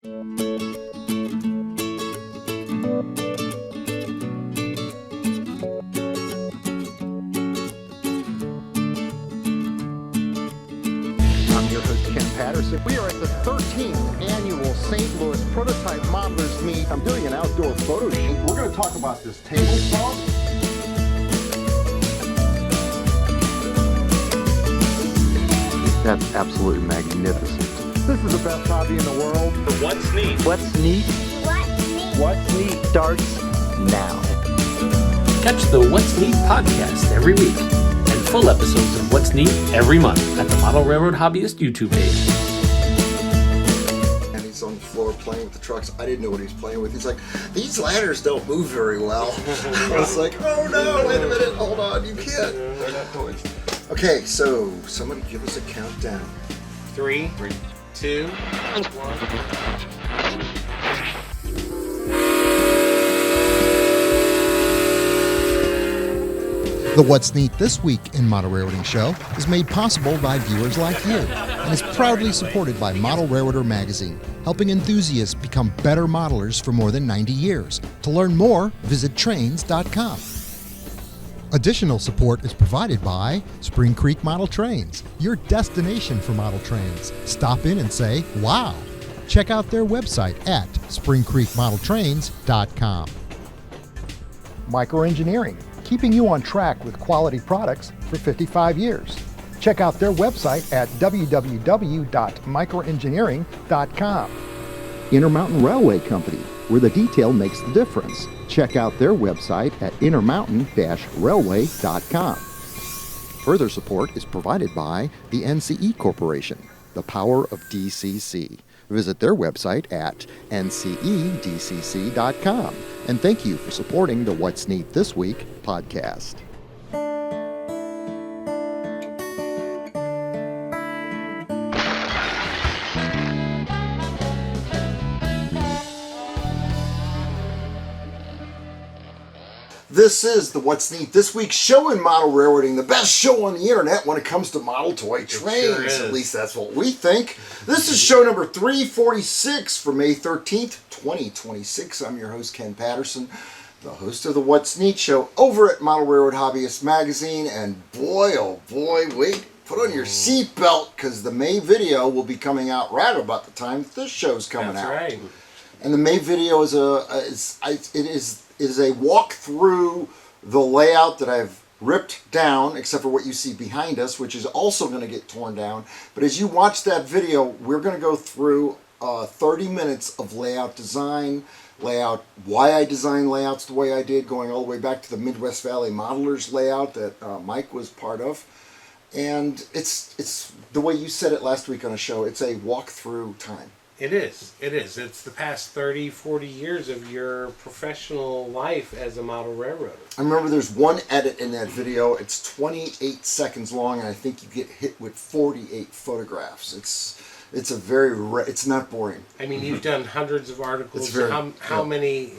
I'm your host, Ken Patterson. We are at the 13th annual St. Louis Prototype Modelers Meet. I'm doing an outdoor photo shoot. We're going to talk about this table saw. That's absolutely magnificent. This is the best hobby in the world. What's neat? What's neat? What's neat? What's neat starts now. Catch the What's Neat podcast every week and full episodes of What's Neat every month at the Model Railroad Hobbyist YouTube page. And he's on the floor playing with the trucks. I didn't know what he was playing with. He's like, these ladders don't move very well. I was like, oh no, wait a minute, hold on, you can't. They're not toys. Okay, so somebody give us a countdown. 3, 2, 1. The What's Neat This Week in Model Railroading Show is made possible by viewers like you and is proudly supported by Model Railroader Magazine, helping enthusiasts become better modelers for more than 90 years. To learn more, visit trains.com. Additional support is provided by Spring Creek Model Trains, your destination for model trains. Stop in and say, wow. Check out their website at springcreekmodeltrains.com. Microengineering, keeping you on track with quality products for 55 years. Check out their website at www.microengineering.com. Intermountain Railway Company, where the detail makes the difference. Check out their website at intermountain-railway.com. Further support is provided by the NCE Corporation, the power of DCC. Visit their website at ncedcc.com. And thank you for supporting the What's Neat This Week podcast. This is the What's Neat This Week show in model railroading, the best show on the internet when it comes to model toy trains. Sure is. At least that's what we think. This is show number 346 for May 13th, 2026. I'm your host, Ken Patterson, the host of the What's Neat show over at Model Railroad Hobbyist Magazine. And boy, oh boy, wait, put on your seatbelt because the May video will be coming out right about the time that this show's coming out. That's right. And the May video is a walk through the layout that I've ripped down, except for what you see behind us, which is also going to get torn down. But as you watch that video, we're going to go through 30 minutes of layout design, why I designed layouts the way I did, going all the way back to the Midwest Valley Modelers layout that Mike was part of. And it's the way you said it last week on a show, it's a walk-through time. It is. It's the past 30, 40 years of your professional life as a model railroader. I remember there's one edit in that video. It's 28 seconds long, and I think you get hit with 48 photographs. It's a very it's not boring. I mean, you've done hundreds of articles. How many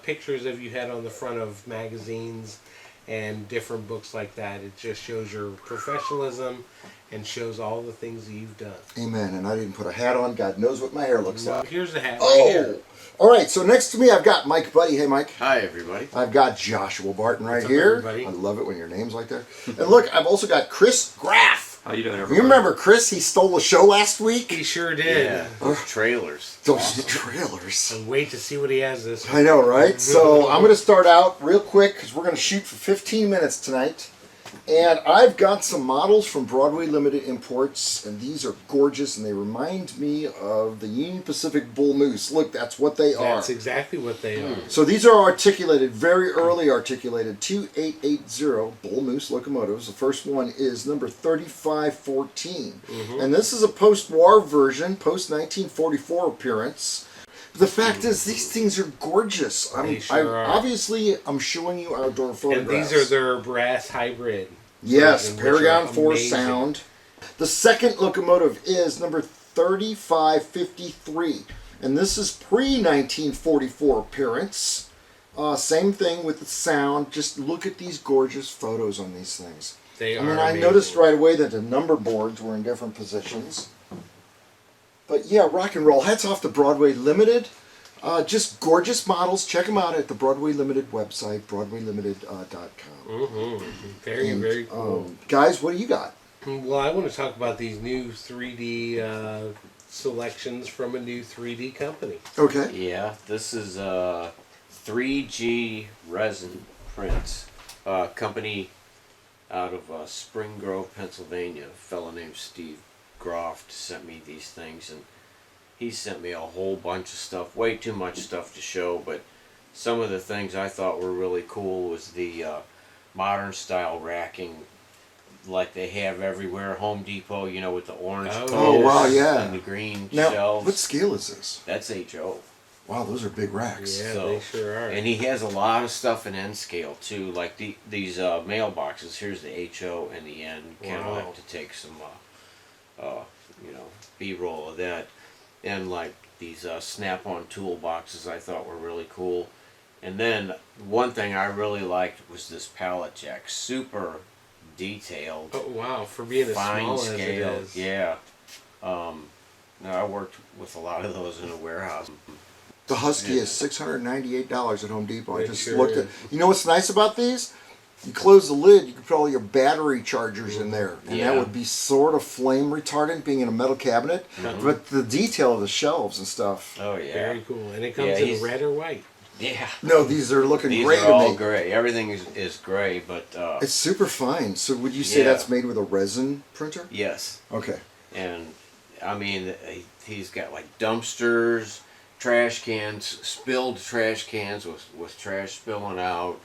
pictures have you had on the front of magazines and different books like that? It just shows your professionalism and shows all the things that you've done. Amen. And I didn't put a hat on. God knows what my hair looks like. Here's the hat right here. All right. So next to me, I've got Mike Buddy. Hey, Mike. Hi, everybody. I've got Joshua Barton right What's up, here. everybody? I love it when your name's like that. And look, I've also got Chris Graff. How you doing, everybody? You remember Chris? He stole the show last week. He sure did. Yeah, those trailers. Those trailers. And wait to see what he has this week. I know, right? So I'm going to start out real quick because we're going to shoot for 15 minutes tonight. And I've got some models from Broadway Limited Imports, and these are gorgeous, and they remind me of the Union Pacific Bull Moose. Look, that's what they are. That's exactly what they are. So these are articulated, very early articulated, 2880 Bull Moose locomotives. The first one is number 3514. And this is a post-war version, post-1944 appearance. The fact is, these things are gorgeous. They sure are. Obviously, I'm showing you outdoor photographs. And these are their brass hybrid. Yes, version, Paragon which are 4 amazing. sound. The second locomotive is number 3553. And this is pre-1944 appearance. Same thing with the sound. Just look at these gorgeous photos on these things. They are I amazing. noticed right away that the number boards were in different positions. But yeah, rock and roll. Hats off to Broadway Limited. Just gorgeous models. Check them out at the Broadway Limited website, broadwaylimited.com. Very cool. Guys, what do you got? Well, I want to talk about these new 3D selections from a new 3D company. Okay. Yeah, this is 3G Resin Prints, company out of Spring Grove, Pennsylvania. A fellow named Steve Groft sent me these things, and he sent me a whole bunch of stuff, way too much stuff to show, but some of the things I thought were really cool was the modern style racking like they have everywhere. Home Depot, you know, with the orange Oh, wow, yeah. and the green Now, shelves. what scale is this? That's HO. Wow, those are big racks. Yeah, So, they sure are. And he has a lot of stuff in N scale too, like these mailboxes. Here's the HO and the N. Kind of have to take some, B-roll of that. And like these snap-on toolboxes, I thought were really cool. And then one thing I really liked was this pallet jack, super detailed. Oh wow, for being as fine small scale, as it is. yeah. Now I worked with a lot of those in a warehouse. The Husky is $698 at Home Depot. I It just sure looked at. is. You know what's nice about these? You close the lid, you can put all your battery chargers in there, and that Yeah. would be sort of flame retardant, being in a metal cabinet. But the detail of the shelves and stuff. Oh yeah. Very cool. And it comes Yeah, in he's- red or white. Yeah. No, these are looking These great are to all me. gray. Everything is gray, but It's super fine. So would you say Yeah. that's made with a resin printer? yes. Okay. And I mean, he's got like dumpsters, trash cans, spilled trash cans with trash spilling out,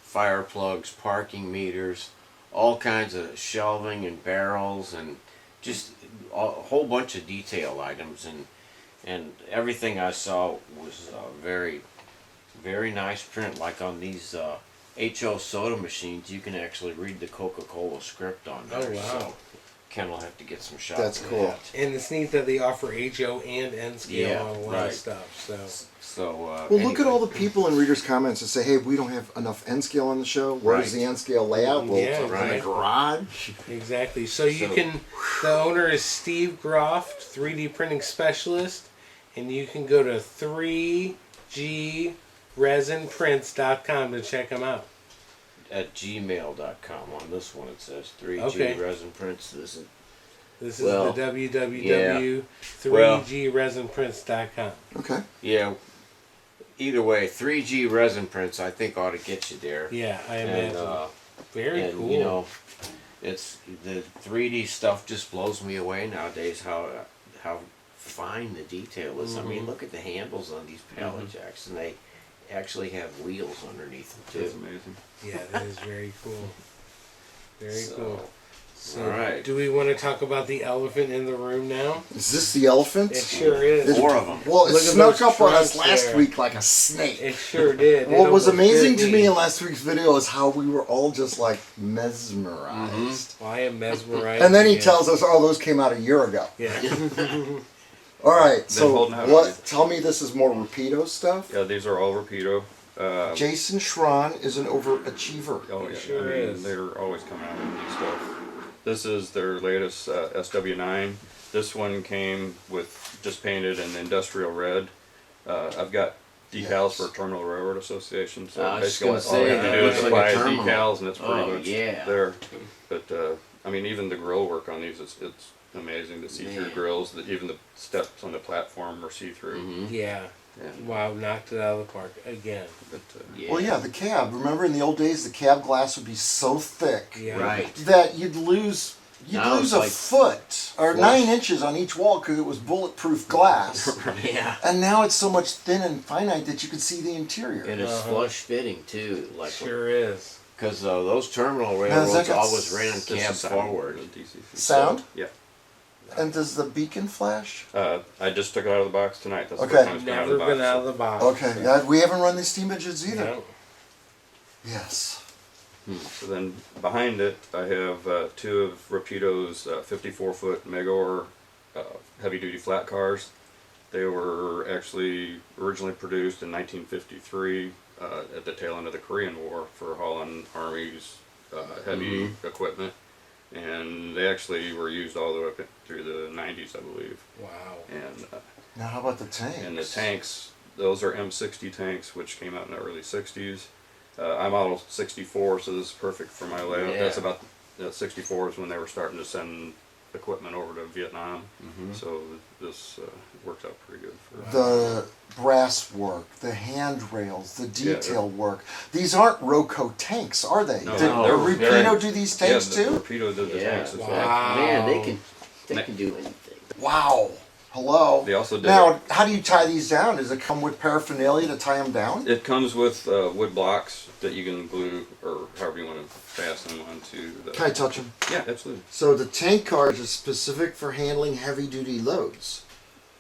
fire plugs, parking meters, all kinds of shelving and barrels, and just a whole bunch of detail items. And everything I saw was very, very nice print. Like on these HO soda machines, you can actually read the Coca-Cola script on there. Oh, wow. So Ken will have to get some shots. That's of cool. that. And it's neat that they offer HO and N scale Yeah, on a lot right. of stuff. So So Well, look at all the people in readers' comments that say, "Hey, we don't have enough N scale on the show. Where's Right. the N scale layout? Well, Yeah, it's in the right. garage." exactly. So you So- can. The owner is Steve Groft, 3D printing specialist, and you can go to 3gresinprints.com to check them out. at gmail.com. On this one it says 3G Okay. Resin Prints. This is This is Well, the www.3gresinprints.com. Okay. yeah. Either way, 3G Resin Prints I think ought to get you there. Yeah, I And imagine. Very and cool. you know, it's the 3D stuff just blows me away nowadays. How fine the detail is. I mean, look at the handles on these pallet jacks, and they actually have wheels underneath them That's too. amazing. Yeah, that is very cool. Very So, cool. So, all right. do we want to talk about the elephant in the room now? Is this the elephant? It sure is. Four of them. Well, it Look at snuck those up on us trunks last there. week like a snake. It sure did. It What was almost amazing bit to me in last week's video is how we were all just like mesmerized. Well, I am mesmerized. And then he again. tells us, "Oh, those came out a year ago." Yeah. All right, so holding out what? on you. Tell me this is more Rapido stuff. Yeah, these are all Rapido. Jason Schron is an overachiever. Oh It yeah, sure I mean, is. they're always coming out with new stuff. This is their latest SW9. This one came with just painted in industrial red. I've got decals for Terminal Railroad Association, so I was just basically gonna all I say, have to that do is looks like apply a terminal. decals, and it's pretty Oh, much yeah. there. But I mean, even the grill work on these, it's amazing. The see-through Man. grills, even the steps on the platform are see-through. Yeah. Yeah. Wow, knocked it out of the park again. But, Well, yeah, the cab. Remember in the old days, the cab glass would be so thick Yeah. Right. that you'd lose Now a it's like foot or flush. 9 inches on each wall because it was bulletproof glass. Yeah. And now it's so much thin and finite that you can see the interior. And it's flush fitting too, like Sure is. because those terminal Now, railroads has that got always ran this cab is sound, forward. the DCC. Sound? Yeah. And does the beacon flash? I just took it out of the box tonight. That's Okay. the first time it's Never been out of the box. Okay, yeah, we haven't run these steam engines either. No. Yes. So then behind it, I have two of Rapido's 54-foot Megor heavy-duty flat cars. They were actually originally produced in 1953 at the tail end of the Korean War for hauling Army's heavy equipment. and they actually were used all the way up through the 90s, I believe. Wow. And Now, how about the tanks? and the tanks, those are M60 tanks, which came out in the early 60s. I model 64, so this is perfect for my layout. Yeah. That's about 64 is when they were starting to send equipment over to Vietnam. So this worked out pretty good for The brass work, the handrails, the detail work. These aren't Roco tanks, are they? No, Did no, Rapido do these tanks yeah, too? Rapido did the Yeah. tanks as well. Wow. Man, they can do anything. Wow. Hello. They also did Now, how do you tie these down? Does it come with paraphernalia to tie them down? It comes with wood blocks that you can glue, or however you want to fasten them onto the. Can I touch them? Yeah, absolutely. So the tank cars are specific for handling heavy-duty loads.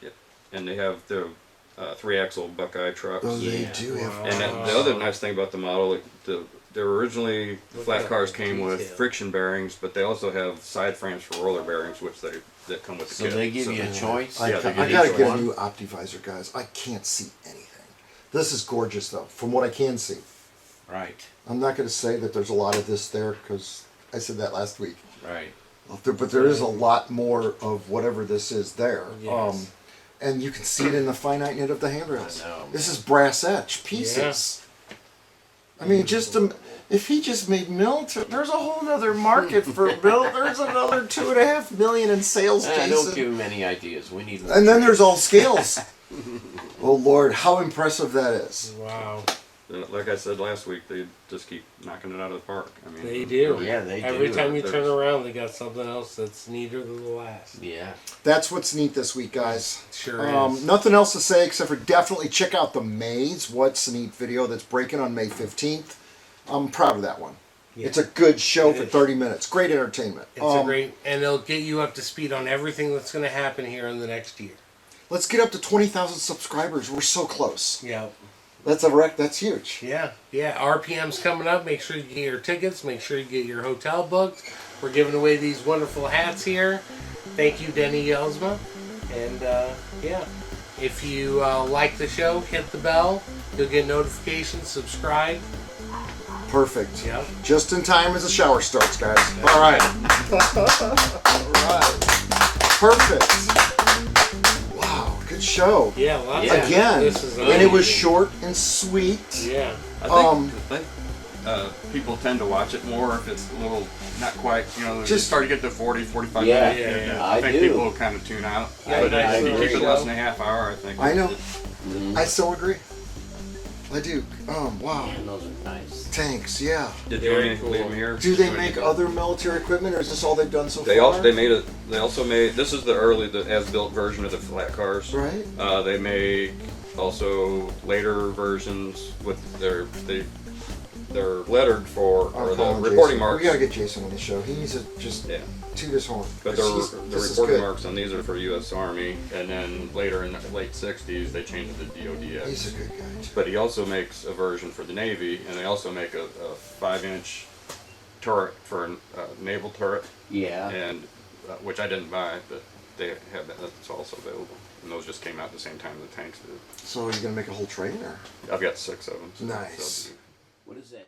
Yeah, and they have the 3-axle Buckeye trucks. Oh, they Yeah. do have. Wow. And then the other nice thing about the model, they were originally the flat at cars the came with detail. friction bearings, but they also have side frames for roller bearings, which that come with the So kit. they give you a choice. Yeah, they I give gotta each get a one. new Optivisor, guys. I can't see anything. This is gorgeous, though, from what I can see. Right. I'm not going to say that there's a lot of this there because I said that last week. Right. But there is a lot more of whatever this is there. Yes. And you can see it in the finite knit of the handrails. I know, This is brass etch pieces. I mean, if he just made military, there's a whole other market for there's another 2.5 million in sales, Don't Jason. give him any ideas. We need. And then there's all scales. Oh Lord, how impressive that is. Wow. Like I said last week, they just keep knocking it out of the park. I mean, They do. Yeah, they Every do. time you turn There's- around, they got something else that's neater than the last. Yeah. That's what's neat this week, guys. Sure is. Nothing else to say except for definitely check out the Maze What's Neat video that's breaking on May 15th. I'm proud of that one. Yeah. It's a good show It for is. 30 minutes. Great entertainment. It's a great, and they'll get you up to speed on everything that's going to happen here in the next year. Let's get up to 20,000 subscribers. We're so close. Yeah. That's a wreck. That's huge. Yeah, yeah. RPM's coming up. Make sure you get your tickets. Make sure you get your hotel booked. We're giving away these wonderful hats here. Thank you, Denny Yelsma. And yeah, if you like the show, hit the bell. You'll get notifications. Subscribe. Perfect. Yep. Just in time as the shower starts, guys. All right. All right. Perfect. Wow, good show. Yeah, lots Yeah. of Again, This is and it was amazing. short and sweet. Yeah. I think people tend to watch it more if it's a little not quite, Just- just start to get to 40, 45 Yeah, minutes. yeah. I I think do. people kind of tune out. Yeah, But nice if you little keep it show. less than a half hour, I think. I know. Mhm. I so agree. I do. Wow. Man, those are nice. Tanks, yeah. Did you Very leave cool. them here? Do they make other military equipment, or is this all they've done so They far? also made this is the as-built version of the flat cars. Right. They make also later versions with they're lettered for I'm or the calling reporting Jason. marks. We gotta get Jason on the show. He needs to just Yeah. toot his horn. But This the is reporting good. marks on these are for U.S. Army, and then later in the late '60s they changed it to DoDX. He's a good guy too. But he also makes a version for the Navy, and they also make a 5-inch turret for a naval turret, Yeah. and which I didn't buy, but they have that. That's also available, and those just came out at the same time the tanks did. So are you gonna make a whole train, or? I've got 6 of them. Nice. What is that?